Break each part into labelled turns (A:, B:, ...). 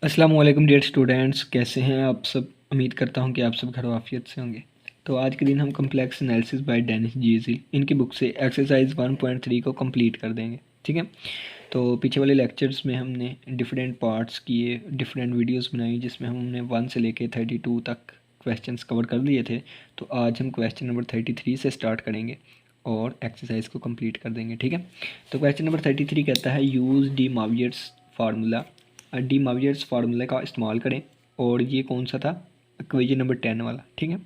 A: अस्सलाम वालेकुम dear students, कैसे हैं आप सब। उम्मीद करता हूं कि आप सब घर वाफियत से होंगे। तो आज के दिन हम कम्प्लेक्स एनालिसिस बाय डेनिस जीजी इनकी बुक से एक्सरसाइज 1.3 को कंप्लीट कर देंगे। ठीक है, तो पीछे वाले लेक्चर्स में हमने डिफरेंट पार्ट्स किए, डिफरेंट वीडियोस बनाई जिसमें हमने 1 से लेके 32 तक क्वेश्चंस कवर कर लिए थे। तो आज हम क्वेश्चन नंबर 33 से स्टार्ट करेंगे और एक्सरसाइज को कंप्लीट कर देंगे। ठीक है, तो क्वेश्चन नंबर 33 कहता है यूज़ डी मावियर्स फार्मूला। डी मावियर्स फार्मूले का इस्तेमाल करें। और ये कौन सा था, इक्वेशन नंबर 10 वाला। ठीक है,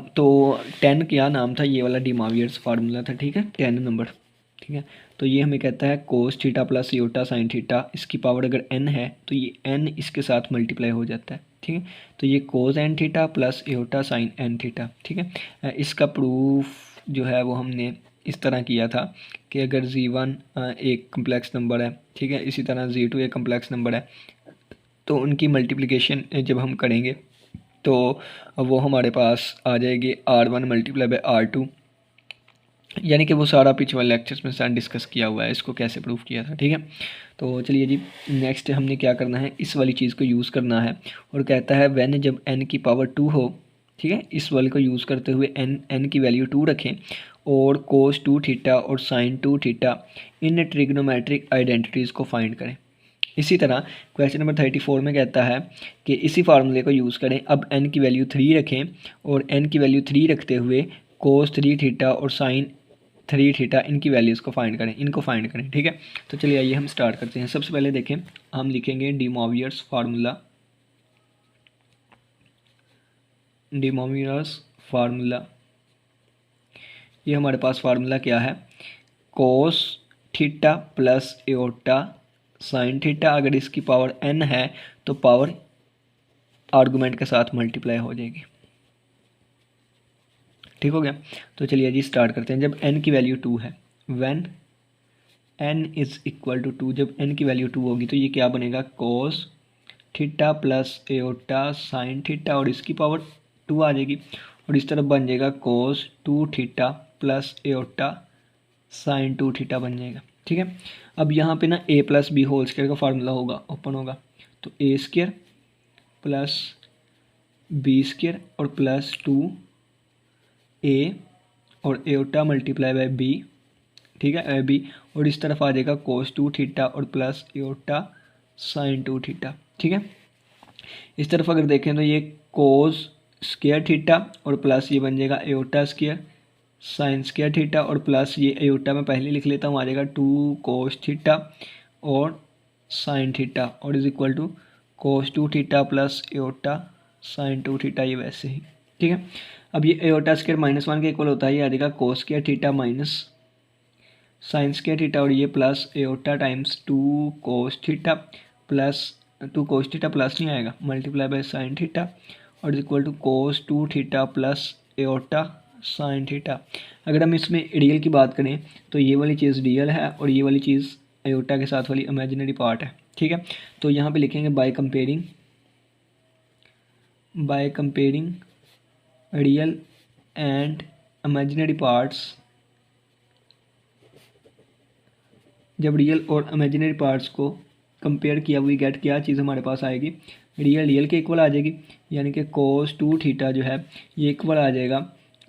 A: तो 10 क्या नाम था, ये वाला डी मावियर्स फार्मूला था। ठीक है, 10 नंबर। ठीक है, तो ये हमें कहता है कोस theta plus iota sign theta, इसकी पावर अगर n है तो ये n इसके साथ मल्टीप्लाई हो जाता है। ठीक है, तो ये cos n theta plus iota sine n theta. ठीक है, इसका प्रूफ जो है वो हमने इस तरह किया था कि अगर z1 एक कम्प्लेक्स नंबर है, ठीक है, इसी तरह z2 एक कम्प्लेक्स नंबर है, तो उनकी मल्टीप्लिकेशन जब हम करेंगे तो वो हमारे पास आ जाएगी r1 मल्टीप्लाई बाई r2। यानी कि वो सारा पिछले वाले लेक्चर्स में साथ डिस्कस किया हुआ है, इसको कैसे प्रूफ किया था। ठीक है, तो चलिए जी, नेक्स्ट हमने क्या करना है, इस वाली चीज़ को यूज़ करना है। और कहता है व्हेन जब n की पावर 2 हो, ठीक है, इस वाले को यूज़ करते हुए n की वैल्यू 2 रखें और कोस 2 थीटा और sign 2 theta in trigonometric identities को फाइंड करें। इसी तरह क्वेश्चन नंबर 34 में कहता है कि इसी फार्मूले को यूज़ करें। अब n की वैल्यू 3 रखें और n की वैल्यू 3 रखते हुए कोस 3 थीटा और साइन 3 थीटा इनकी वैल्यूज़ को फाइंड करें, इनको फाइंड करें। ठीक है, तो चलिए आइए हम स्टार्ट करते हैं। सबसे पहले देखें, हम लिखेंगे डी मोवियर्स फार्मूला। डी मोवियर्स फार्मूला, ये हमारे पास फार्मूला क्या है, कोस theta plus iota sine theta, अगर इसकी पावर n है तो पावर आर्गूमेंट के साथ मल्टीप्लाई हो जाएगी। ठीक हो गया, तो चलिए जी स्टार्ट करते हैं। जब n की वैल्यू 2 है, when n is equal to 2, जब n की वैल्यू 2 होगी तो ये क्या बनेगा, कोस theta plus iota sine theta और इसकी पावर 2 आ जाएगी। और इस तरफ बन जाएगा cos 2 theta plus iota sine 2 theta बन जाएगा। ठीक है, अब यहाँ पे ना a plus b whole square का फार्मूला होगा, ओपन होगा, तो a square plus b square और प्लस 2a और एओटा मल्टीप्लाई बाय b। ठीक है, ए बी, और इस तरफ आ जाएगा कोस 2 थीटा और प्लस एओटा साइन 2 थीटा। ठीक है, इस तरफ अगर देखें तो ये कोस स्क्वायर थीटा और प्लस ये बन जाएगा iota square sine square theta और प्लस ये एओटा में पहले लिख लेता हूँ, आ जाएगा 2 कोस थीटा और साइन थीटा और is equal to cos 2 theta plus iota sine 2 theta, ये वैसे ही। ठीक है, अब ये एओटा स्क्वायर -1 के इक्वल होता है, ये आ जाएगा cos square theta minus sine square theta और ये plus iota times 2 cos theta plus 2 cos theta plus नहीं आएगा, मल्टीप्लाई बाय साइन थीटा और is equal to cos 2 theta plus iota sine theta. अगर हम इसमें रियल की बात करें तो ये वाली चीज़ रियल है और ये वाली चीज़ एओटा के साथ वाली इमेजिनरी पार्ट है। ठीक है, तो यहाँ पे लिखेंगे bye comparing real and imaginary parts. जब रियल और इमेजिनरी पार्ट्स को कंपेयर किया वी गेट, क्या चीज़ हमारे पास आएगी, रियल के इक्वल आ जाएगी। यानी कि कोस 2 थीटा जो है ये इक्वल आ जाएगा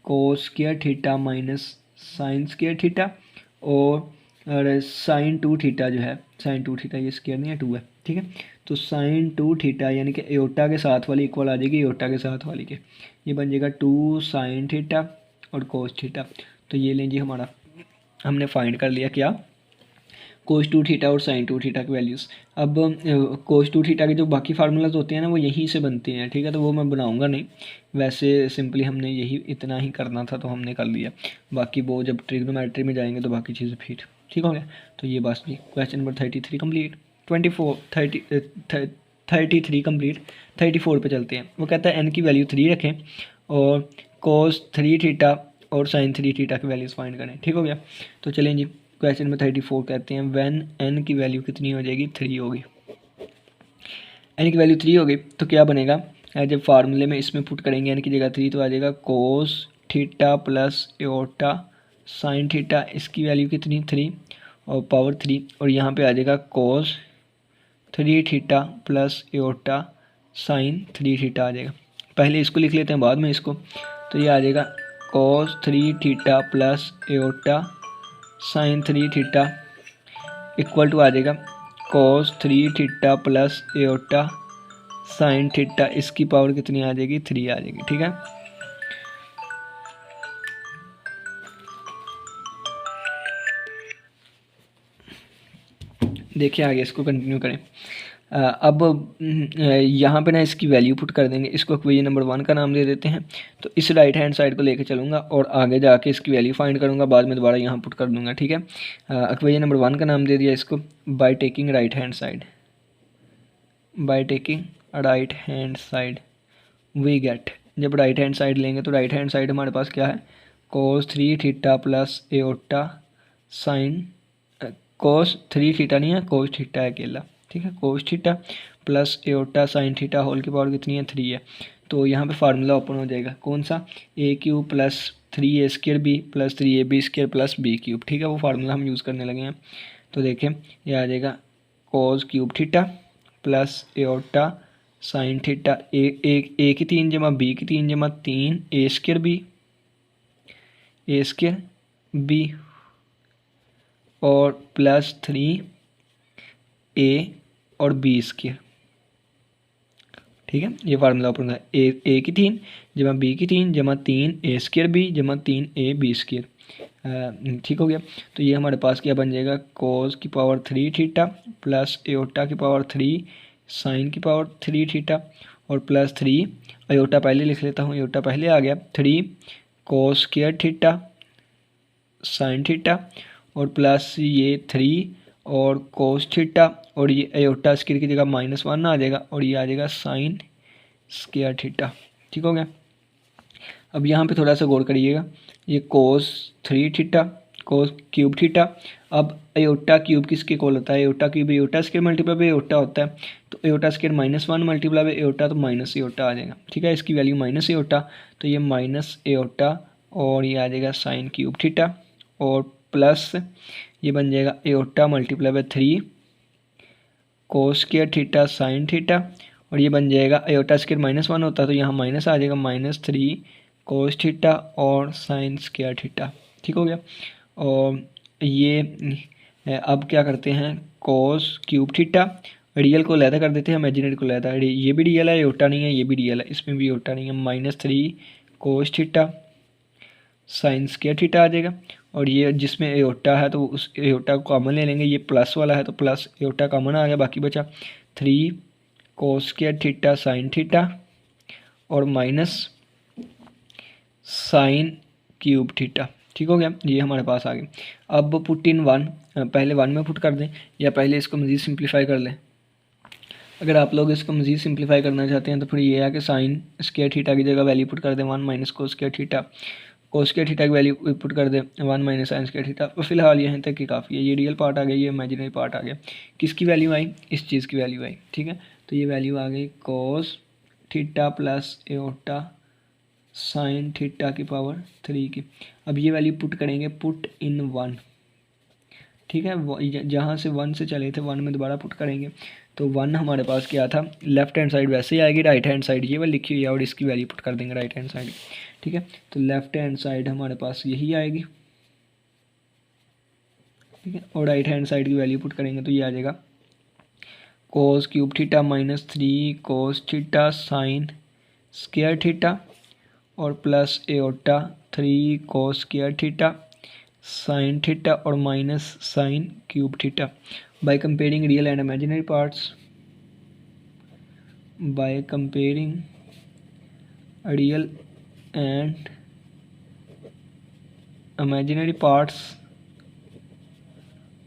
A: cos square theta minus sine square theta और साइन 2 थीटा जो है, साइन 2 थीटा ये स्क्वायर नहीं है 2 है। ठीक है, तो साइन 2 थीटा यानी कि एओटा के साथ वाली इक्वल आ जाएगी एओटा के साथ वाली के, ये बन जाएगा 2 साइन थीटा और कोस थीटा। तो ये लेंगे हमारा, हमने फाइंड कर लिया क्या, कोस 2 थीटा और साइन 2 थीटा की वैल्यूज़। अब कोस 2 थीटा के जो बाकी फार्मूलाज होते हैं ना वो यहीं से बनते हैं। ठीक है, तो वो मैं बनाऊंगा नहीं, वैसे सिंपली हमने यही इतना ही करना था तो हमने कर लिया। बाकी वो जब ट्रिग्नोमेट्री में जाएंगे तो बाकी चीज़ें फिर ठीक हो गया। तो ये बस जी, क्वेश्चन नंबर 33 कम्प्लीट। 33 कम्प्लीट। 34 पे चलते हैं। वो कहता है एन की वैल्यू 3 रखें और कोस 3 थीटा और साइन 3 थीटा की वैल्यूज़ फाइंड करें। ठीक हो गया, तो चलें जी, क्वेश्चन में 34 कहते हैं व्हेन n की वैल्यू कितनी हो जाएगी, 3 होगी। n की वैल्यू 3 होगी तो क्या बनेगा, जब फार्मूले में इसमें पुट करेंगे n की जगह 3 तो आ जाएगा कोस theta plus iota sine theta, इसकी वैल्यू कितनी 3 और पावर 3 और यहाँ पे आ जाएगा cos 3 theta plus iota sine 3 theta आ जाएगा। पहले इसको लिख लेते हैं बाद में इसको, तो ये आ जाएगा cos 3 theta plus iota sine 3 theta equal to आ जाएगा cos 3 theta plus iota sine theta, इसकी पावर कितनी आ जाएगी 3 आ जाएगी। ठीक है, देखिए आगे इसको कंटिन्यू करें। अब यहाँ पे ना इसकी वैल्यू पुट कर देंगे, इसको इक्वेशन नंबर 1 का नाम दे देते हैं। तो इस राइट हैंड साइड को लेके चलूँगा और आगे जाके इसकी वैल्यू फाइंड करूँगा, बाद में दोबारा यहाँ पुट कर दूँगा। ठीक है, इक्वेशन नंबर 1 का नाम दे दिया इसको, by taking right hand side, by taking right hand side we get, जब राइट हैंड साइड लेंगे तो राइट हैंड साइड हमारे पास क्या है, cos 3 theta plus iota sine, cos 3 theta नहीं है, cos थीटा है अकेला। ठीक है, cos theta plus iota sine theta whole की पावर कितनी है 3 है। तो यहाँ पे फार्मूला ओपन हो जाएगा, कौन सा, a cube plus 3 a square b plus 3 a b square plus b cube. ठीक है, वो फार्मूला हम यूज़ करने लगे हैं। तो देखें ये आ जाएगा cos cube theta plus iota sine theta, a की 3 जमा बी की 3 जमा 3 ए स्क्र बी और प्लस 3 ए और बी स्क्र। ठीक है, ये फार्मूला ओपन है, ए की 3 जमा बी की 3 जमा 3 ए स्क्र बी जमा 3 ए बी स्क्र। ठीक हो गया। तो ये हमारे पास क्या बन जाएगा, cos की पावर 3 थीटा प्लस एओटा की पावर 3 साइन की पावर 3 थीटा और प्लस 3 एओटा पहले लिख लेता हूँ, एओटा पहले आ गया 3 cos square theta sine theta और प्लस ये 3 और cos थीटा और ये एओटा स्क्वायर की जगह -1 आ जाएगा और ये आ जाएगा साइन स्क्वायर थीटा। ठीक हो गया। अब यहाँ पे थोड़ा सा गौर करिएगा, ये cos 3 theta cos cube theta, अब एओटा क्यूब किसके इक्वल होता है, aorta cube aorta square multiply by aorta होता है। तो aorta square -1 multiply by aorta तो माइनस एओटा आ जाएगा। ठीक है, इसकी वैल्यू माइनस एओटा, तो ये माइनस एओटा और ये आ जाएगा साइन क्यूब थीटा और प्लस ये बन जाएगा aorta multiply by 3 cos square theta sine theta और ये बन जाएगा एओटा स्क्वायर -1 होता है तो यहाँ माइनस आ जाएगा -3 cos थीटा और साइन स्क्वायर थीटा। ठीक हो गया। और ये अब क्या करते हैं, cos क्यूब थीटा रियल को अलहदा कर देते हैं, इमेजिनरी को अलहदा, ये भी रियल है, एओटा नहीं है, ये भी रियल है, इसमें भी एओटा नहीं है, -3 cos theta sine square theta आ जाएगा और ये जिसमें एओटा है तो उस एओटा को कॉमन ले लेंगे, ये प्लस वाला है तो प्लस एओटा कॉमन आ गया, बाकी बचा 3 cos square theta sine theta और माइनस साइन क्यूब थीटा। ठीक हो गया, ये हमारे पास आ गया। अब पुट इन 1, पहले 1 में पुट कर दें या पहले इसको मज़ीद सिंप्लीफाई कर लें। अगर आप लोग इसको मज़ीद सिंप्लीफाई करना चाहते हैं तो फिर ये है कि साइन स्क्वायर थीटा की जगह वैल्यू पुट कर दें 1 minus cos square theta, cos square theta की वैल्यू पुट कर दें 1 माइनस साइन स्क्वायर थीटा। तो फिलहाल यहाँ तक की काफ़ी है, ये रियल पार्ट आ गया, ये इमेजिनरी पार्ट आ गया। किसकी वैल्यू आई, इस चीज़ की वैल्यू आई। ठीक है, तो ये वैल्यू आ गई cos theta plus iota sine theta की पावर 3 की। अब ये वैल्यू पुट करेंगे, पुट इन 1। ठीक है, जहाँ से 1 से चले थे 1 में दोबारा पुट करेंगे तो 1 हमारे पास क्या था, लेफ्ट हैंड साइड वैसे ही आएगी, राइट हैंड साइड ये वाली लिखी हुई है और इसकी वैल्यू पुट कर देंगे राइट हैंड साइड। ठीक है, तो लेफ्ट हैंड साइड हमारे पास यही आएगी। ठीक है, और राइट हैंड साइड की वैल्यू पुट करेंगे तो ये आ जाएगा cos cube theta -3 cos theta sine square theta और plus iota 3 cos square theta sine theta और minus sine cube theta. By comparing real and imaginary parts, by comparing real and imaginary parts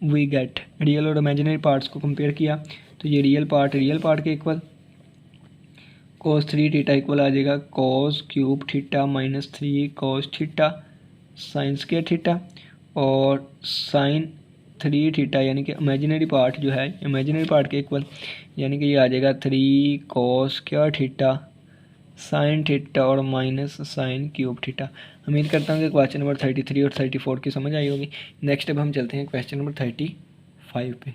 A: we get, real और imaginary parts को compare किया तो ये real part के equal cos 3 theta equal आ जाएगा cos cube theta -3 cos theta sine square theta और sign 3 theta यानी कि इमेजिनरी पार्ट जो है इमेजिनरी पार्ट के इक्वल, यानी कि ये आ जाएगा 3 cos square theta sine theta और माइनस साइन क्यूब थीटा। उम्मीद करता हूँ कि क्वेश्चन नंबर 33 और 34 की समझ आई होगी। नेक्स्ट अब हम चलते हैं क्वेश्चन नंबर 35 पे।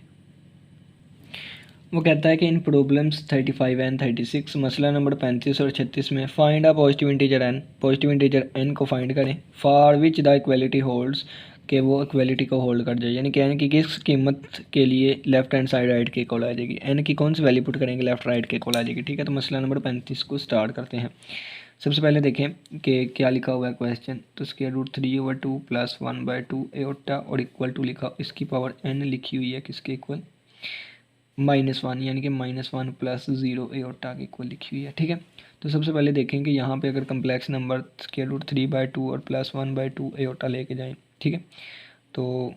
A: वो कहता है कि इन प्रॉब्लम्स 35 एंड 36 मसला नंबर 35 और 36 में find a positive integer n, positive integer n को फाइंड करें for which the equality holds, कि वो इक्वलिटी को होल्ड कर जाए, यानी कि एन की किस कीमत के लिए लेफ्ट हैंड साइड राइट के इक्वल आ जाएगी, एन की कौन सी वैल्यू पुट करेंगे लेफ्ट राइट के इक्वल आ जाएगी। ठीक है, तो मसला नंबर 35 को स्टार्ट करते हैं। सबसे पहले देखें कि क्या लिखा हुआ है क्वेश्चन। तो स्क्वायर रूट 3/2 प्लस 1/2 एओटा और इक्वल टू लिखा, इसकी पावर एन लिखी हुई है किसके इक्वल, -1, यानी कि -1 प्लस 0 एओटा के इक्वल लिखी हुई है। ठीक है, तो सबसे पहले देखें कि यहाँ पे अगर कम्प्लेक्स नंबर स्क्वायर रूट 3/2 और +1/2 एओटा लेके जाएं। ठीक है, तो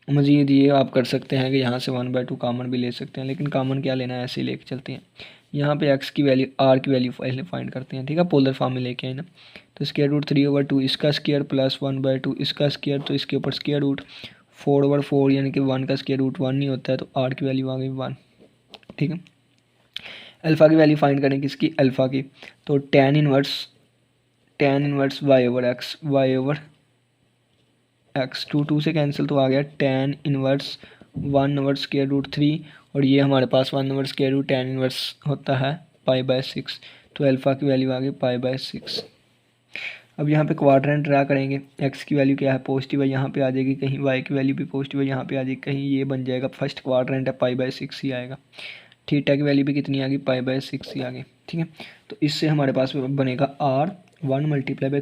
A: मज़ीद ये आप कर सकते हैं कि यहाँ से 1/2 कामन भी ले सकते हैं, लेकिन कामन क्या लेना है, ऐसे ही लेके चलते हैं। यहाँ पे x की वैल्यू, r की वैल्यू पहले फाइंड करते हैं। ठीक है, पोलर फॉर्म में लेके आए ना। तो स्क्वायर रूट 3/2 इसका स्क्वायर प्लस 1/2 इसका स्क्वायर, तो इसके ऊपर स्क्वायर रूट 4/4 यानी कि 1 का स्क्वायर रूट 1 नहीं होता है, तो r की वैल्यू आ गई 1। ठीक है, अल्फ़ा की वैल्यू फाइंड करें किसकी, अल्फ़ा की। तो tan इनवर्स y/x 2 से कैंसिल, तो आ गया tan इनवर्स 1/√3, और ये हमारे पास 1/√, tan इनवर्स होता है π/6, तो अल्फ़ा की वैल्यू आ गई π/6। अब यहाँ पे क्वाड्रेंट ड्रा करेंगे, x की वैल्यू क्या है, पॉजिटिव है, यहाँ पे आ जाएगी कहीं, y की वैल्यू भी पॉजिटिव है, यहाँ पे आ जाएगी कहीं, ये बन जाएगा फर्स्ट क्वाड्रेंट है π/6 ही आएगा। थीटा की वैल्यू भी कितनी आ गई, π/6 ही आ गई। ठीक है, तो इससे हमारे पास बनेगा r 1 multiply by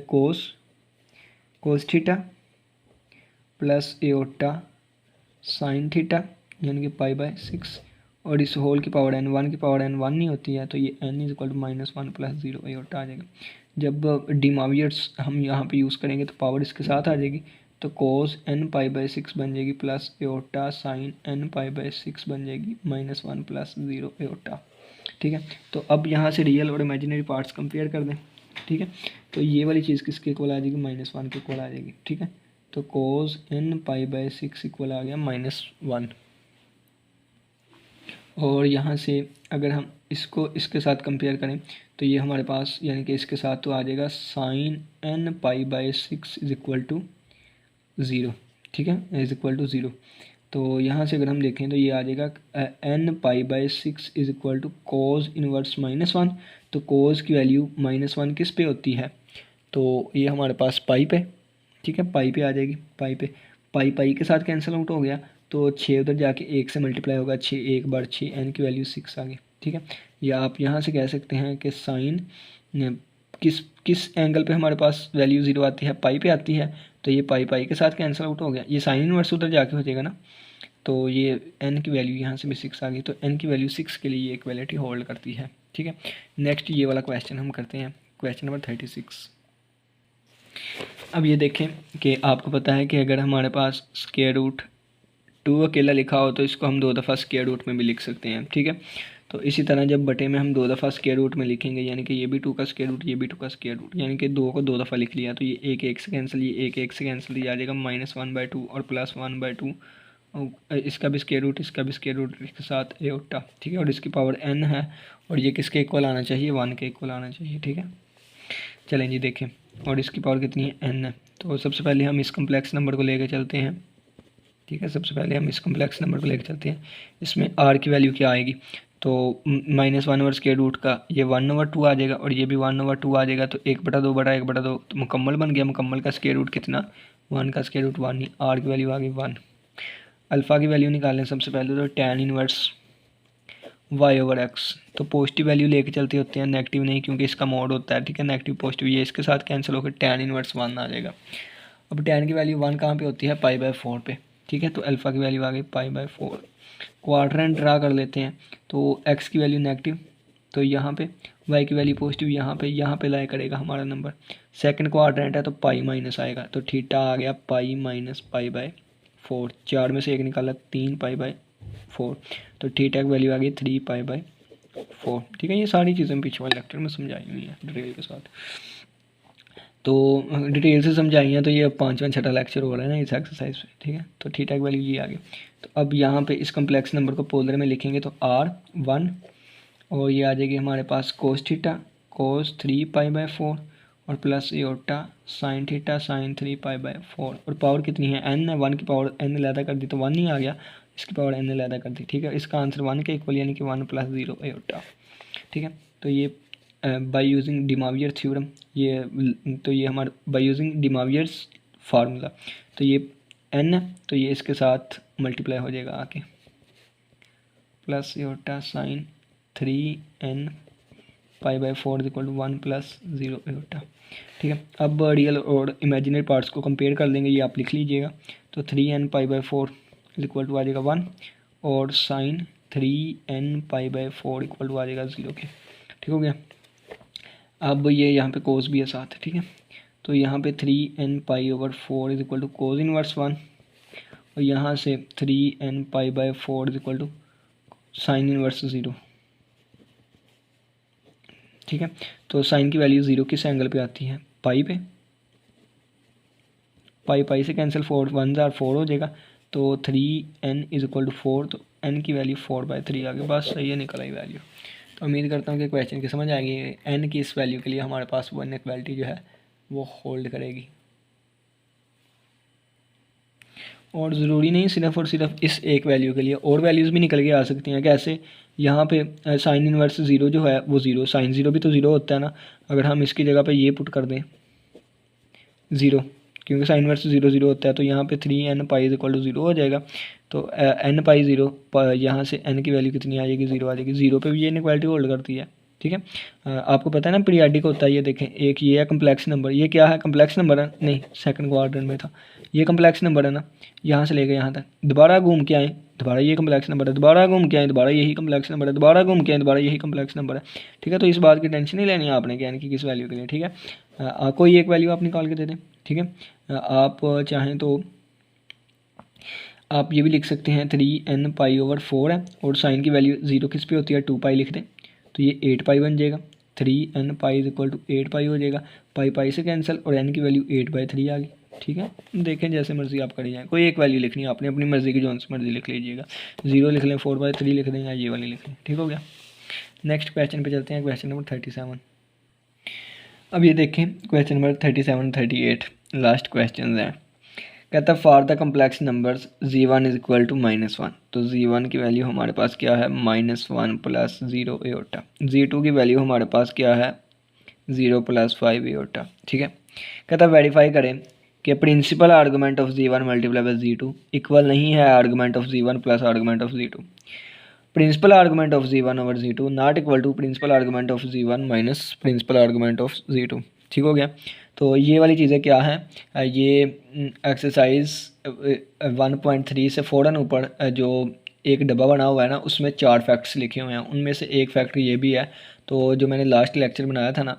A: cos theta plus iota sine theta, यानी कि π/6, और इस होल की पावर n, 1 की पावर n 1 नहीं होती है, तो ये n is equal to -1 plus 0 iota आ जाएगा। जब डिमावियर्स हम यहाँ पे यूज़ करेंगे तो पावर इसके साथ आ जाएगी, तो कोस n π/6 बन जाएगी प्लस एओटा साइन n π/6 बन जाएगी -1 प्लस 0 एओटा। ठीक है, तो अब यहाँ से रियल और इमेजिनरी पार्ट्स कंपेयर कर दें। ठीक है, तो ये वाली चीज़ किसके इक्वल आ जाएगी, -1 के इक्वल आ जाएगी। ठीक है, तो कोस n π/6 इक्वल आ गया -1, और यहाँ से अगर हम इसको इसके साथ कंपेयर करें तो ये हमारे पास, यानी कि इसके साथ तो आ जाएगा sine n π/6 is equal to 0। ठीक है, इज इक्वल टू 0, तो यहाँ से अगर हम देखें तो ये आ जाएगा n π/6 is equal to cos inverse -1, तो कोस की वैल्यू -1 किस पे होती है, तो ये हमारे पास पाई पे। ठीक है, पाई पे आ जाएगी, पाई पे, पाई के साथ कैंसिल आउट हो गया, तो 6 उधर जाके 1 से मल्टीप्लाई होगा, 6 1 बार 6, n की वैल्यू 6 आ गई। ठीक है, या आप यहाँ से कह सकते हैं कि साइन किस किस एंगल पे हमारे पास वैल्यू 0 आती है, पाई पे आती है, तो ये पाई के साथ कैंसिल आउट हो गया, ये साइन इनवर्स उधर जाके हो जाएगा ना, तो ये n की वैल्यू यहाँ से भी 6 आ गई, तो n की वैल्यू 6 के लिए ये इक्वलिटी होल्ड करती है। ठीक है, नेक्स्ट ये वाला क्वेश्चन हम करते हैं, क्वेश्चन नंबर 36। अब ये देखें कि आपको पता है कि अगर हमारे पास स्क्वायर रूट 2 अकेला लिखा हो तो इसको हम 2 दफ़ा स्क्वायर रूट में भी लिख सकते हैं। ठीक है, तो इसी तरह जब बटे में हम 2 दफ़ा स्क्वायर रूट में लिखेंगे, यानी कि ये भी 2 का स्क्वायर रूट, ये भी 2 का स्क्वायर रूट, यानी कि 2 को 2 दफ़ा लिख लिया, तो ये 1 1 से कैंसिल, ये 1 1 से कैंसिल, ये आ जाएगा -1/2 और +1/2, इसका भी स्क्वायर रूट, इसका भी स्क्वायर रूट के साथ एओटा। ठीक है, और इसकी पावर n है, और ये किसके इक्वल आना चाहिए, 1 के इक्वल आना चाहिए। ठीक है, चलें जी देखें, और इसकी पावर कितनी है, n है। तो सबसे पहले हम इस कम्प्लेक्स नंबर को लेकर चलते हैं। ठीक है, सबसे पहले हम इस कम्प्लेक्स नंबर को लेकर चलते हैं, इसमें r की वैल्यू क्या आएगी, तो -1 ओवर स्क्वायर रूट का ये 1/2 आ जाएगा, और ये भी 1/2 आ जाएगा, तो 1/2 तो मुकम्मल बन गया। मुकम्मल का स्क्वायर रूट कितना, 1 का स्क्वायर रूट 1 ही, r की वैल्यू आ गई 1। अल्फ़ा की वैल्यू निकालें सबसे पहले, तो tan इनवर्स y/x, तो पॉजिटिव वैल्यू लेके चलते होते हैं, नेगेटिव नहीं, क्योंकि इसका मोड होता है। ठीक है, नेगेटिव पॉजिटिव, ये इसके साथ कैंसिल होकर tan इनवर्स 1 आ जाएगा। अब tan की वैल्यू 1 कहाँ पे होती है, π/4 पे। ठीक है, तो अल्फ़ा की वैल्यू आ गई π/4। क्वाड्रेंट ड्रा कर लेते हैं, तो x की वैल्यू नेगेटिव, तो यहाँ पे y की वैल्यू पॉजिटिव, यहाँ पे लाया करेगा हमारा नंबर। सेकंड क्वाड्रेंट है तो पाई माइनस आएगा, तो थीटा आ गया पाई माइनस π/4, 4 में से 1 निकाला 3 π/4, तो थीटा की वैल्यू आ गई 3 π/4। ठीक है, ये सारी चीज़ें पीछे वाले लेक्चर में समझाई हुई हैं डिटेल के साथ, तो डिटेल से समझाई हैं। तो ये अब 5वां छठा लेक्चर हो रहा है ना इस एक्सरसाइज पे। ठीक है, तो थीटा की वैल्यू ये आ गई। तो अब यहाँ पे इस कम्प्लेक्स नंबर को पोलर में लिखेंगे, तो r1, और ये आ जाएगी हमारे पास कोस थीटा कोस 3 π/4, और plus iota sine theta sine 3 π/4, और पावर कितनी है, n है, 1 की पावर n ज़्यादा कर दी तो 1 ही आ गया, इसकी पावर n अलहदा कर दी, ठीक है। इसका आंसर 1 के इक्वल यानी कि 1 + 0 एयोटा, ठीक है। तो ये बाय यूजिंग डिमावियर थ्योरम, ये हमारा बाय यूजिंग डिमावियर्स फार्मूला, तो ये n है तो ये इसके साथ मल्टीप्लाई हो जाएगा आके, plus aorta sign 3n π/4 = 1 + 0 aorta, ठीक है। अब रियल और इमेजिनरी पार्ट्स को कंपेयर कर लेंगे, ये आप लिख लीजिएगा। तो 3n π/4 = आ जाएगा 1 और साइन 3n π/4 = आ जाएगा 0 के, ठीक हो गया। अब ये यहाँ पे कोस भी है साथ, ठीक है। तो यहाँ पे 3n π/4 = कोस इनवर्स 1 और यहाँ से 3n π/4 = साइन इनवर्स 0, ठीक है। तो साइन की वैल्यू 0 किस एंगल पे आती है, पाई पे, पाई से कैंसिल, 4 1 जार 4 हो जाएगा। तो 3n = 4, तो n की वैल्यू 4/3 आ गई, बस सही है, निकल आई वैल्यू। तो उम्मीद करता हूँ कि क्वेश्चन की समझ आएगी। n की इस वैल्यू के लिए हमारे पास वो इनइक्वालिटी जो है वो होल्ड करेगी, और ज़रूरी नहीं सिर्फ और सिर्फ इस एक वैल्यू के लिए, और वैल्यूज़ भी निकल के आ सकती हैं। कैसे, यहाँ पे साइन इनवर्स 0 जो है वो 0, साइन 0 भी तो 0 होता है ना। अगर हम इसकी जगह पे ये पुट कर दें 0, क्योंकि साइन इनवर्स 0 0 होता है, तो यहाँ पे 3n π = 0 हो जाएगा। तो n π 0, यहाँ से n की वैल्यू कितनी आ जाएगी, 0 आ जाएगी। 0 पे भी ये इनइक्वालिटी होल्ड करती है, ठीक है। आपको पता है ना पीरियाडिक होता है, ये देखें, एक ये है कम्प्लेक्स नंबर, ये क्या है, कम्प्लेक्स नंबर है, नहीं सेकंड क्वाड्रेंट में था, ये कम्प्लेक्स नंबर है ना। यहाँ से लेकर यहाँ तक दोबारा घूम के आए, दोबारा ये कम्प्लेक्स नंबर है, दोबारा घूम के आए, दोबारा यही कम्प्लेक्स नंबर है, दोबारा घूम के आए, दोबारा यही कम्प्लेक्स नंबर है, ठीक है। तो इस बात की टेंशन नहीं लेनी है आपने कि यानी कि किस वैल्यू के लिए, ठीक है। कोई एक वैल्यू आप निकाल के दे दें, ठीक है। आप चाहें तो आप ये भी लिख सकते हैं 3n π/4 है, और साइन की वैल्यू 0 किस पे होती है, 2π लिख दें, तो ये 8π बन जाएगा। 3n π = 8π हो जाएगा, पाई से कैंसिल, और n की वैल्यू 8/3 आ गई, ठीक है। देखें जैसे मर्जी आप करी जाएँ, कोई एक वैल्यू लिखनी है आपने, अपनी मर्जी की जो सी मर्जी लिख लीजिएगा, 0 लिख लें, 4/3 लिख दें, या ये वाली लिख लें, ठीक हो गया। नेक्स्ट क्वेश्चन पे चलते हैं, क्वेश्चन नंबर 37। अब ये देखें क्वेश्चन नंबर 37 38 लास्ट क्वेश्चन हैं। कहता है for the complex numbers z1 = -1, तो z1 की वैल्यू हमारे पास क्या है, -1 + 0 एयोटा। z2 की वैल्यू हमारे पास क्या है, 0 + 5 एयोटा, ठीक है। कहता है वेरीफाई करें कि principal argument of z1 × z2 equal नहीं है argument of z1 + argument of z2। Principal argument of z1 / z2 not equal to principal argument of z1 - principal argument of z2, ठीक हो गया। तो ये वाली चीज़ें क्या हैं, ये एक्सरसाइज 1.3 से फ़ौरन ऊपर जो एक डब्बा बना हुआ है ना, उसमें 4 फैक्ट्स लिखे हुए हैं, उनमें से एक फैक्ट ये भी है। तो जो मैंने लास्ट लेक्चर बनाया था ना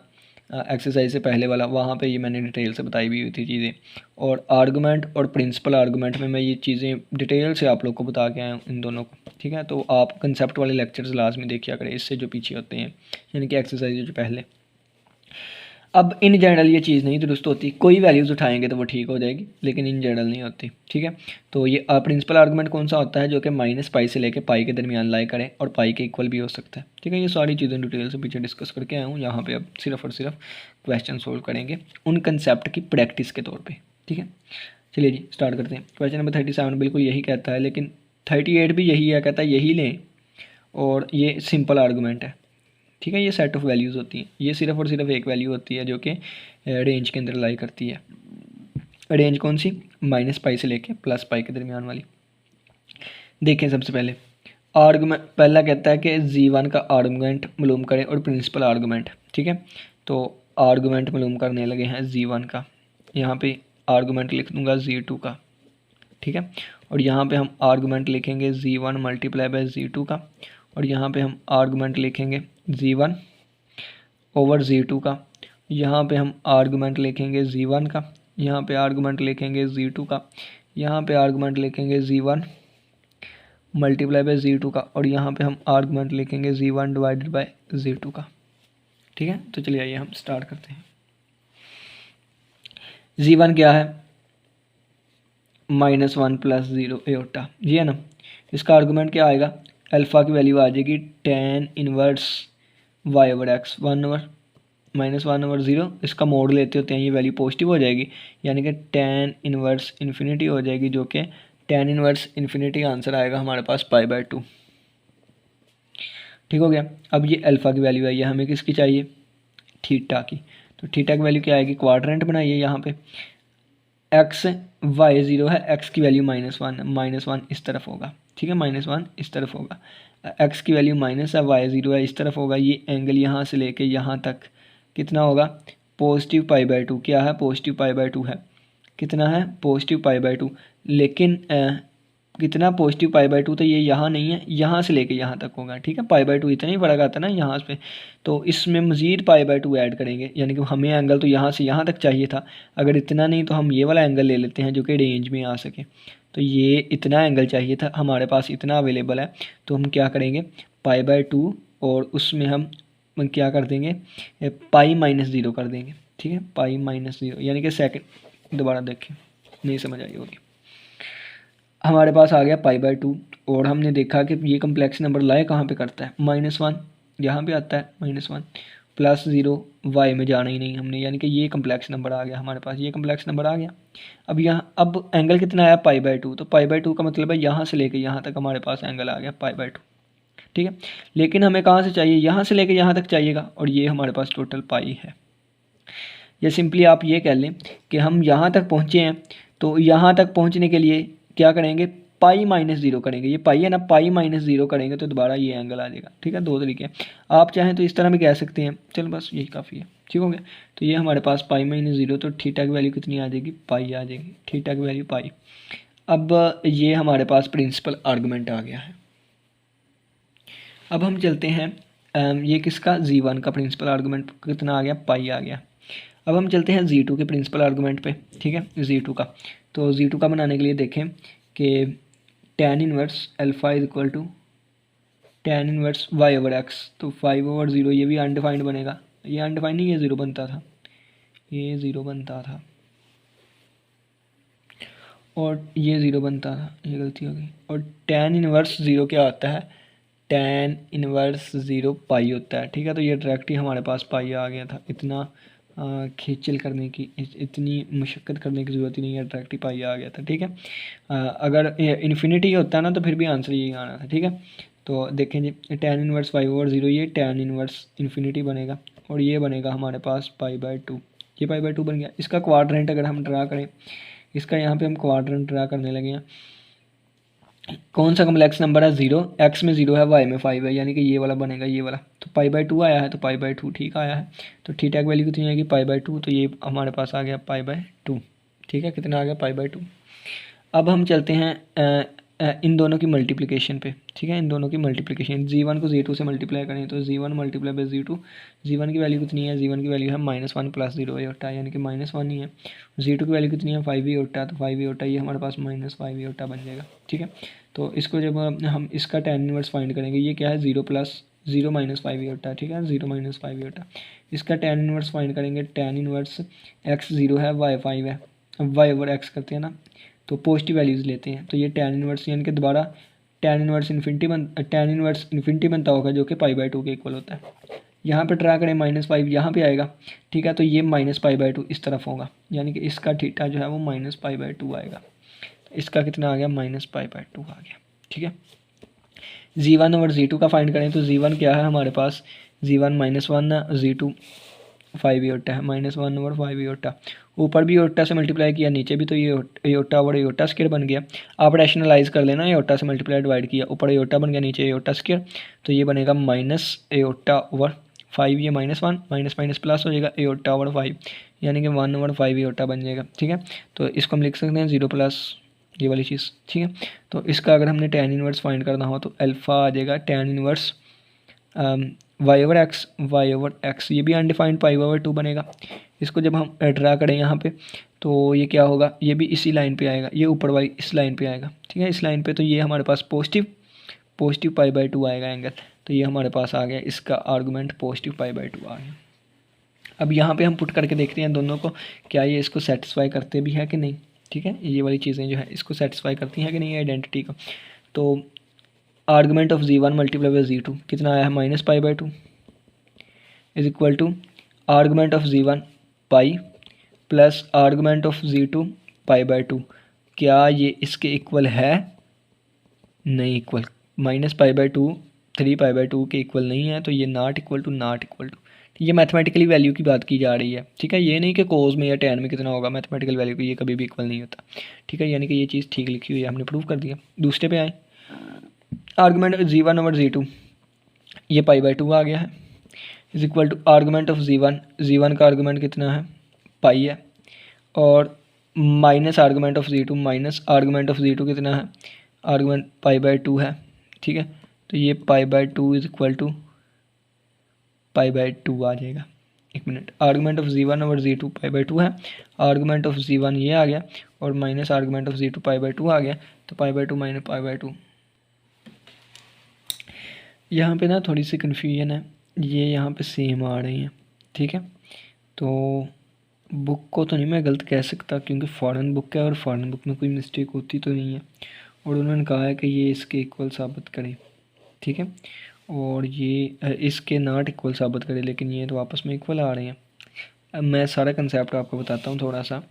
A: एक्सरसाइज से पहले वाला, वहाँ पे ये मैंने डिटेल से बताई भी हुई थी चीज़ें, और आर्गूमेंट और प्रिंसिपल आर्गूमेंट में मैं ये चीज़ें डिटेल से आप लोग को बता के आया हूँ इन दोनों को, ठीक है। तो आप कंसेप्ट वाले लेक्चर्स लाजमी देखिया करें, इससे जो पीछे होते हैं यानी कि एक्सरसाइज जो पहले। अब इन जनरल ये चीज़ नहीं दुरुस्त होती, कोई वैल्यूज़ उठाएंगे तो वो ठीक हो जाएगी, लेकिन इन जनरल नहीं होती, ठीक है। तो ये प्रिंसिपल आर्गूमेंट कौन सा होता है, जो कि -π से लेके पाई के दरमियान लाई करे और पाई के इक्वल भी हो सकता है, ठीक है। ये सारी चीज़ें डिटेल से पीछे डिस्कस करके आया हूँ, यहाँ पे अब सिर्फ और सिर्फ क्वेश्चन सोल्व करेंगे उन कंसेप्ट की प्रैक्टिस के तौर पर, ठीक है। चलिए जी स्टार्ट करते हैं। क्वेश्चन नंबर 37 बिल्कुल यही कहता है, लेकिन 38 भी यही है, कहता है यही लें, और ये सिंपल आर्गूमेंट है, ठीक है। ये सेट ऑफ वैल्यूज़ होती हैं, ये सिर्फ और सिर्फ एक वैल्यू होती है जो कि रेंज के अंदर लाई करती है। रेंज कौन सी, -π से लेके +π के दरमियान वाली। देखें सबसे पहले आर्गूमेंट, पहला कहता है कि z1 का आर्गूमेंट मालूम करें और प्रिंसिपल आर्गूमेंट, ठीक है। तो आर्गूमेंट मालूम करने लगे हैं z1 का, यहाँ पे आर्गूमेंट लिख दूंगा z2 का, ठीक है। और यहाँ पे हम आर्गूमेंट लिखेंगे z1 × z2 का, और यहाँ पे हम आर्गूमेंट लिखेंगे z1 / z2 का, यहाँ पे हम आर्गूमेंट लिखेंगे z1 का, यहाँ पे आर्गूमेंट लिखेंगे z2 का, यहाँ पे आर्गूमेंट लिखेंगे z1 × z2 का, और यहाँ पे हम आर्गूमेंट लिखेंगे z1 / z2 का, ठीक है। तो चलिए आइए हम स्टार्ट करते हैं। z1 क्या है, -1 + 0 एयोटा, जी है ना। इसका आर्गूमेंट क्या आएगा, अल्फ़ा की वैल्यू आ जाएगी tan इनवर्स y/x 1/-1/0, इसका मोड लेते होते हैं, ये वैल्यू पॉजिटिव हो जाएगी, यानी कि tan इनवर्स इन्फिनिटी हो जाएगी, जो कि tan इनवर्स इन्फिनिटी आंसर आएगा हमारे पास π/2। ठीक हो गया। अब ये अल्फ़ा की वैल्यू आई है, हमें किसकी चाहिए, थीटा की। तो थीटा की वैल्यू क्या आएगी, क्वाड्रेंट बनाइए यहाँ पे, एक्स वाई 0 है, एक्स की वैल्यू -1 इस तरफ होगा, ठीक है, -1 इस तरफ होगा, एक्स की वैल्यू माइनस है, वाई 0 है, इस तरफ होगा। ये एंगल यहाँ से लेके यहाँ तक कितना होगा, पॉजिटिव π/2। क्या है, पॉजिटिव π/2 है। कितना है, पॉजिटिव π/2। लेकिन कितना, पॉजिटिव π/2, तो ये यहाँ नहीं है, यहाँ से लेके यहाँ तक होगा, ठीक है। π/2 इतना ही फर्क आता है ना यहाँ पे, तो इसमें मज़ीद π/2 ऐड करेंगे, यानी कि हमें एंगल तो यहाँ से यहाँ तक चाहिए था। अगर इतना नहीं तो हम ये वाला एंगल ले लेते हैं जो कि रेंज में आ सके। तो ये इतना एंगल चाहिए था, हमारे पास इतना अवेलेबल है, तो हम क्या करेंगे, π/2 और उसमें हम क्या कर देंगे, π-0 कर देंगे, ठीक है, π-0, यानी कि सेकंड, दोबारा देखें नहीं समझ आई होगी। हमारे पास आ गया π/2 और हमने देखा कि ये कम्प्लेक्स नंबर लाए कहाँ पे करता है, -1 यहाँ पे आता है, -1 +0 वाई में जाना ही नहीं हमने, यानी कि ये कम्प्लेक्स नंबर आ गया हमारे पास, ये कम्प्लेक्स नंबर आ गया। अब यहाँ अब एंगल कितना आया, π/2, तो π/2 का मतलब है यहाँ से लेके यहाँ तक हमारे पास एंगल आ गया π/2, ठीक है। लेकिन हमें कहाँ से चाहिए, यहाँ से लेके यहाँ तक चाहिएगा, और ये हमारे पास टोटल पाई है। या सिंपली आप ये कह लें कि हम यहाँ तक पहुँचे हैं, तो यहाँ तक पहुँचने के लिए क्या करेंगे, π-0 करेंगे, ये पाई है ना, π-0 करेंगे तो दोबारा ये एंगल आ जाएगा, ठीक है। दो तरीके हैं, आप चाहें तो इस तरह भी कह सकते हैं, चलो बस यही काफ़ी है, ठीक हो गया। तो ये हमारे पास π-0, तो थीटा की वैल्यू कितनी आ जाएगी, पाई आ जाएगी, थीटा की वैल्यू पाई। अब ये हमारे पास प्रिंसिपल आर्गूमेंट आ गया है। अब हम चलते हैं, ये किसका, z1 का प्रिंसिपल आर्गूमेंट कितना आ गया, पाई आ गया। अब हम चलते हैं z2 के प्रिंसिपल आर्गूमेंट पे, ठीक है, z2 का। तो z2 का बनाने के लिए देखें कि tan inverse alpha is equal to tan inverse y/x, तो 5/0, ये भी अनडिफाइंड बनेगा, ये अनडिफाइंड नहीं, ये 0 बनता था, ये 0 बनता था, और ये 0 बनता था, ये गलती हो गई। और tan इनवर्स 0 क्या होता है, tan इनवर्स 0 पाई होता है, ठीक है। तो ये डायरेक्ट ही हमारे पास पाई आ गया था, इतना खेचल करने की, इतनी मुशक्क़त करने की ज़रूरत ही नहीं है, डायरेक्ट ही पाई आ गया था, ठीक है। अगर इन्फिनिटी होता ना तो फिर भी आंसर यही आना था, ठीक है। तो देखें जी, tan इनवर्स 5/0, ये tan इनवर्स इन्फिनिटी बनेगा, और ये बनेगा हमारे पास π/2, ये π/2 बन गया। इसका क्वाड्रेंट अगर हम ड्रा करें, इसका यहाँ पे हम क्वाड्रेंट ड्रा करने लगे हैं, कौन सा कम्प्लेक्स नंबर है, 0, एक्स में 0 है, वाई में 5 है, यानी कि ये वाला बनेगा, ये वाला। तो π/2 आया है, तो π/2 ठीक आया है। तो थीटा की वैल्यू कितनी आएगी, π/2, तो ये हमारे पास आ गया π/2, ठीक है। कितना आ गया, π/2। अब हम चलते हैं इन दोनों की मल्टीप्लिकेशन पे, ठीक है, इन दोनों की मल्टीप्लिकेशन, z1 को z2 से मल्टीप्लाई करें तो z1 multiply by z2, z1 की वैल्यू कितनी है, z1 की वैल्यू है -1 + 0 होता है, यानी कि -1 ही है। z2 की वैल्यू कितनी है, 5 ही होता है, तो 5 ही होता है, ये हमारे पास -5 ही होता बन जाएगा, ठीक है। तो इसको जब हम इसका tan इनवर्स फाइंड करेंगे, ये क्या है, 0 + 0 - 5 ही होता है, ठीक है, 0 - 5 ही होता है। इसका tan इनवर्स फाइंड करेंगे, tan इनवर्स x 0 है, y 5 है, अब y/x करते हैं ना, तो पॉजिटिव वैल्यूज़ लेते हैं, तो ये tan इनवर्स, यानी कि दोबारा tan इनवर्स इन्फिनिटी बनता होगा, जो कि π/2 के इक्वल होता है। यहाँ पे ट्राई करें, -5 यहाँ पे आएगा, ठीक है, तो ये -π/2 इस तरफ होगा, यानी कि इसका थीटा जो है वो -π/2 आएगा। इसका कितना आ गया, -π/2 आ गया, ठीक है। z1 और z2 का फाइंड करें तो z1 क्या है हमारे पास, z1 -1 है, z2 5 योटा है, -1 और 5 योटा, ऊपर भी योटा से मल्टीप्लाई किया, नीचे भी, तो ये योटा और योटा स्क्वायर बन गया। आप रैशनलाइज कर लेना, योटा से मल्टीप्लाई डिवाइड किया, ऊपर योटा बन गया, नीचे योटा स्क्वायर, तो ये बनेगा -1/5, ये -1 माइनस माइनस प्लस हो जाएगा, योटा/5, यानी कि 1/5 योटा बन जाएगा, ठीक है। तो इसको हम लिख सकते हैं 0 प्लस ये वाली चीज़, ठीक है। तो इसका अगर हमने tan इनवर्स फाइंड करना हो तो अल्फ़ा आ जाएगा tan इनवर्स y/x, ये भी अनडिफाइंड π/2 बनेगा। इसको जब हम ड्रा करें यहाँ पे, तो ये क्या होगा, ये भी इसी लाइन पे आएगा, ये ऊपर वाली इस लाइन पे आएगा, ठीक है, इस लाइन पे। तो ये हमारे पास पॉजिटिव π/2 आएगा एंगल, तो ये हमारे पास आ गया, इसका आर्गूमेंट पॉजिटिव π/2 आ गया। अब यहाँ पे हम पुट करके देखते हैं दोनों को, क्या ये इसको सेटिस्फाई करते भी है कि नहीं, ठीक है, ये वाली चीज़ें जो है इसको सेटिस्फाई करती हैं कि नहीं आइडेंटिटी को। तो argument of z1 multiply by z2 कितना आया है, -π/2 is equal to argument of z1 pi plus argument of z2 π/2 क्या ये इसके इक्वल है? नहीं इक्वल। -π/2 3π/2 के इक्वल नहीं है, तो ये not equal to not equal to. ये मैथमेटिकली वैल्यू की बात की जा रही है, ठीक है। ये नहीं कि कोस में या टैन में कितना होगा, मैथमेटिकल वैल्यू को ये कभी भी इक्वल नहीं होता, ठीक है। यानी कि ये चीज़ ठीक लिखी हुई है, हमने प्रूव कर दिया। दूसरे पे आए, आर्गूमेंट z1/z2, ये π/2 आ गया है, is equal to argument of z1 का आर्गूमेंट कितना है? पाई है, और minus argument of z2, minus argument of z2 कितना है? आर्गूमेंट π/2 है, ठीक है। तो ये π/2 इज इक्वल टू π/2 आ जाएगा। एक मिनट, आर्गूमेंट ऑफ z1/z2 π/2 है, आर्गूमेंट ऑफ z1 ये आ गया, और माइनस आर्गूमेंट ऑफ z2 π/2 आ गया, तो π/2 माइनस π/2। यहाँ पे ना थोड़ी सी कन्फ्यूजन है, ये यहाँ पे सेम आ रही हैं, ठीक है। तो बुक को तो नहीं मैं गलत कह सकता, क्योंकि फ़ॉरेन बुक है और फ़ॉरेन बुक में कोई मिस्टेक होती तो नहीं है, और उन्होंने कहा है कि ये इसके इक्वल साबित करे, ठीक है, और ये इसके नॉट इक्वल साबित करे, लेकिन ये तो आपस में इक्वल आ रहे हैं। अब मैं सारा कंसेप्ट आपको बताता हूँ थोड़ा सा।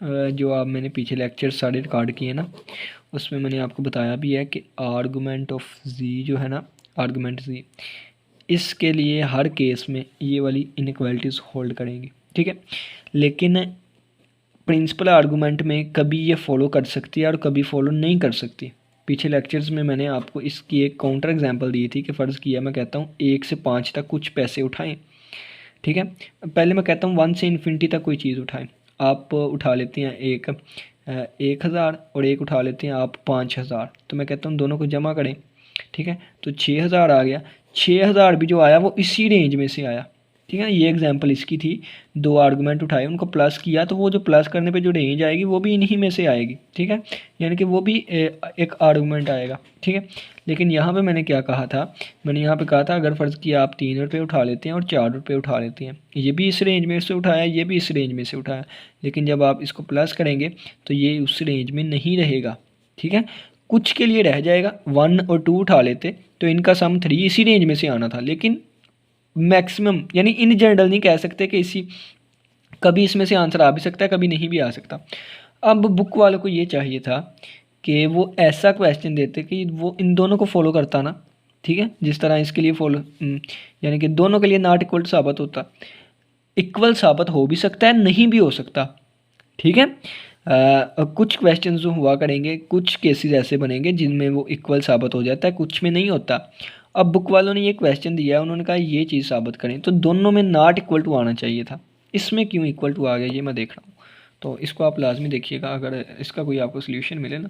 A: जो आप मैंने पीछे लेक्चर सारे रिकॉर्ड किए ना, उसमें मैंने आपको बताया भी है कि आर्गूमेंट ऑफ जी जो है ना, आर्गूमेंट जी, इसके लिए हर केस में ये वाली इनइक्वालिटीज़ होल्ड करेंगी, ठीक है। लेकिन प्रिंसिपल आर्गूमेंट में कभी ये फॉलो कर सकती है और कभी फॉलो नहीं कर सकती। पीछे लेक्चर्स में मैंने आपको इसकी एक काउंटर एग्जांपल दी थी कि फ़र्ज़ किया, मैं कहता हूँ 1 से 5 तक कुछ पैसे उठाएं, ठीक है। पहले मैं कहता हूँ 1 से इन्फिनिटी तक कोई चीज़ उठाएं। आप उठा लेते हैं 1,000 और एक उठा लेते हैं आप 5,000, तो मैं कहता हूँ दोनों को जमा करें, ठीक है, तो 6,000 आ गया। 6,000 भी जो आया वो इसी रेंज में से आया, ठीक है। ये एग्जांपल इसकी थी, 2 आर्गूमेंट उठाए, उनको प्लस किया, तो वो जो प्लस करने पे जो रेंज आएगी वो भी इन्हीं में से आएगी, ठीक है। यानी कि वो भी एक आर्गूमेंट आएगा, ठीक है। लेकिन यहाँ पे मैंने क्या कहा था, मैंने यहाँ पे कहा था अगर फ़र्ज़ किया आप 3 रुपये उठा लेते हैं और 4 रुपये उठा लेते हैं, ये भी इस रेंज में से उठाया, ये भी इस रेंज में से उठाया, लेकिन जब आप इसको प्लस करेंगे तो ये उस रेंज में नहीं रहेगा, ठीक है। कुछ के लिए रह जाएगा, 1 और 2 उठा लेते तो इनका सम 3 इसी रेंज में से आना था, लेकिन मैक्सिमम यानी इन जनरल नहीं कह सकते कि इसी, कभी इसमें से आंसर आ भी सकता है, कभी नहीं भी आ सकता। अब बुक वालों को ये चाहिए था कि वो ऐसा क्वेश्चन देते कि वो इन दोनों को फॉलो करता ना, ठीक है, जिस तरह इसके लिए फॉलो यानी कि दोनों के लिए नॉट इक्वल साबित होता, इक्वल साबित हो भी सकता है, नहीं भी हो सकता, ठीक है। कुछ क्वेश्चन जो हुआ करेंगे, कुछ केसेस ऐसे बनेंगे जिनमें वो इक्वल साबित हो जाता है, कुछ में नहीं होता। अब बुक वालों ने ये क्वेश्चन दिया है, उन्होंने कहा ये चीज़ साबित करें, तो दोनों में नॉट इक्वल टू आना चाहिए था, इसमें क्यों इक्वल टू आ गया ये मैं देख रहा हूँ। तो इसको आप लाजमी देखिएगा, अगर इसका कोई आपको सोल्यूशन मिले ना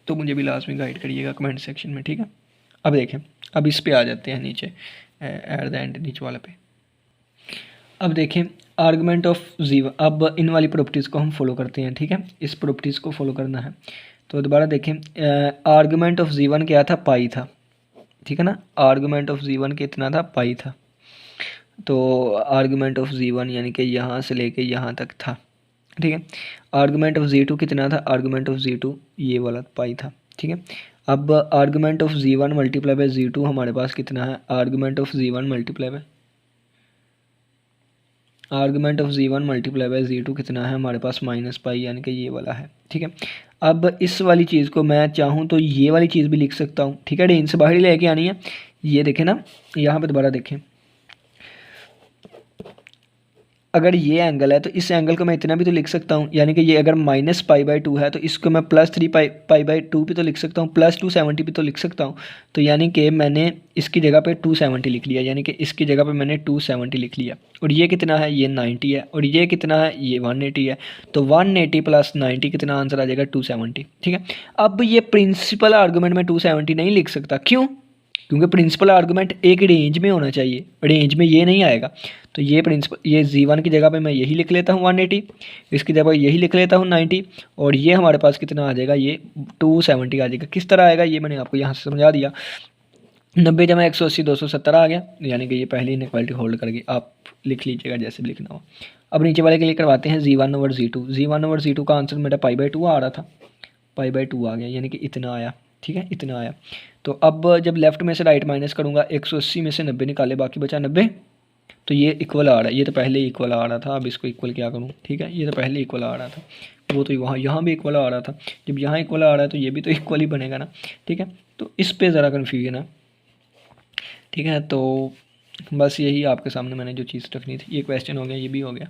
A: तो मुझे भी लाजमी गाइड करिएगा कमेंट सेक्शन में, ठीक है। अब देखें, अब इस पे आ जाते हैं नीचे, एट द एंड नीचे वाले पे। अब देखें आर्गूमेंट ऑफ जी, अब इन वाली प्रॉपर्टीज़ को हम फॉलो करते हैं, ठीक है, इस प्रॉपर्टीज़ को फॉलो करना है। तो दोबारा देखें, आर्गूमेंट ऑफ जी1 क्या था? पाई था, ठीक है ना। आर्गूमेंट ऑफ जी1 कितना था? पाई था। तो आर्गूमेंट ऑफ जी1 यानी कि यहाँ से लेके यहाँ तक था, ठीक है। आर्गूमेंट ऑफ जी2 कितना था? आर्गूमेंट ऑफ जी2 ये वाला पाई था, ठीक है। अब argument of G1 multiply by G2 हमारे पास कितना है? Argument of G1 multiply by argument of G1 multiply by G2 कितना है हमारे पास? -पाई, यानी कि ये वाला है, ठीक है। अब इस वाली चीज़ को मैं चाहूँ तो ये वाली चीज़ भी लिख सकता हूँ, ठीक है। रेंज से बाहर ही लेके आनी है। ये देखें ना, यहाँ पे दोबारा देखें, अगर ये एंगल है तो इस एंगल को मैं इतना भी तो लिख सकता हूँ, यानी कि ये अगर -π/2 है तो इसको मैं +3π/2 भी तो लिख सकता हूँ, +270 भी तो लिख सकता हूँ। तो यानी कि मैंने इसकी जगह पे 270 लिख लिया, यानी कि इसकी जगह पे मैंने 270 लिख लिया। और ये कितना है? ये 90 है, और ये कितना है? ये 180 है। तो 180 + 90 कितना आंसर आ जाएगा? 270, ठीक है। अब ये प्रिंसिपल आर्गूमेंट में 270 नहीं लिख सकता, क्यों? क्योंकि प्रिंसिपल आर्गूमेंट एक रेंज में होना चाहिए, रेंज में ये नहीं आएगा। तो ये प्रिंसिपल, ये जी1 की जगह पे मैं यही लिख लेता हूँ 180, इसकी जगह यही लिख लेता हूँ 90, और ये हमारे पास कितना आ जाएगा? ये 270 आ जाएगा। किस तरह आएगा ये मैंने आपको यहाँ से समझा दिया। 90 जमा 180 270 आ गया, यानी कि ये पहली इनइक्वालिटी होल्ड कर गई। आप लिख लीजिएगा जैसे भी लिखना हो। अब नीचे वाले के लिए करवाते हैं जी1/जी2। जी1/जी2 का आंसर मेरा π/2 आ रहा था, π/2 आ गया, यानी कि इतना आया, ठीक है, इतना आया। तो अब जब लेफ्ट में से राइट माइनस करूँगा, 180 में से 90 निकाले, बाकी बचा 90, तो ये इक्वल आ रहा है, ये तो पहले इक्वल आ रहा था, अब इसको इक्वल क्या करूँ, ठीक है, ये तो पहले इक्वल आ रहा था, वो तो वहाँ यहाँ भी इक्वल आ रहा था, जब यहाँ इक्वल आ रहा है तो ये भी तो इक्वल ही बनेगा ना, ठीक है। तो इस पे ज़रा कन्फ्यूजन है, ठीक है। तो बस यही आपके सामने मैंने जो चीज़ रखनी थी, ये क्वेश्चन हो गया, ये भी हो गया।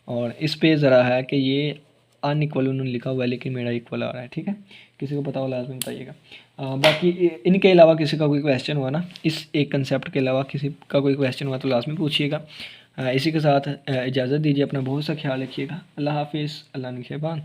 A: और इस पे ज़रा है कि ये अनइक्वल उन्होंने लिखा हुआ है लेकिन मेरा इक्वल आ रहा है, ठीक है। किसी को पता हो लाजमी बताइएगा। बाकी इनके अलावा किसी का कोई क्वेश्चन हुआ ना, इस एक कंसेप्ट के अलावा किसी का कोई क्वेश्चन हुआ तो लाजमी पूछिएगा। इसी के साथ इजाज़त दीजिए, अपना बहुत सा ख्याल रखिएगा। अल्लाह हाफिज़, अल्लाह निगहबान।